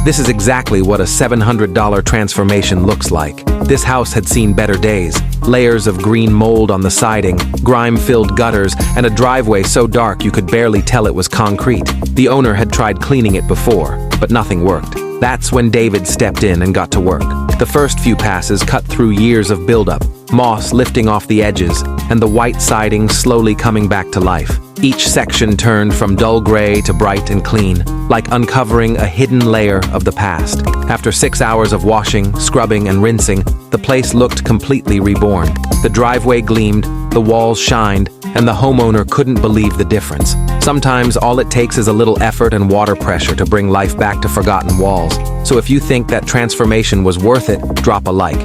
This is exactly what a $700 transformation looks like. This house had seen better days. Layers of green mold on the siding, grime-filled gutters, and a driveway so dark you could barely tell it was concrete. The owner had tried cleaning it before, but nothing worked. That's when David stepped in and got to work. The first few passes cut through years of buildup, moss lifting off the edges, and the white siding slowly coming back to life. Each section turned from dull gray to bright and clean, like uncovering a hidden layer of the past. After 6 hours of washing, scrubbing, and rinsing, the place looked completely reborn. The driveway gleamed, the walls shined, and the homeowner couldn't believe the difference. Sometimes all it takes is a little effort and water pressure to bring life back to forgotten walls. So if you think that transformation was worth it, drop a like.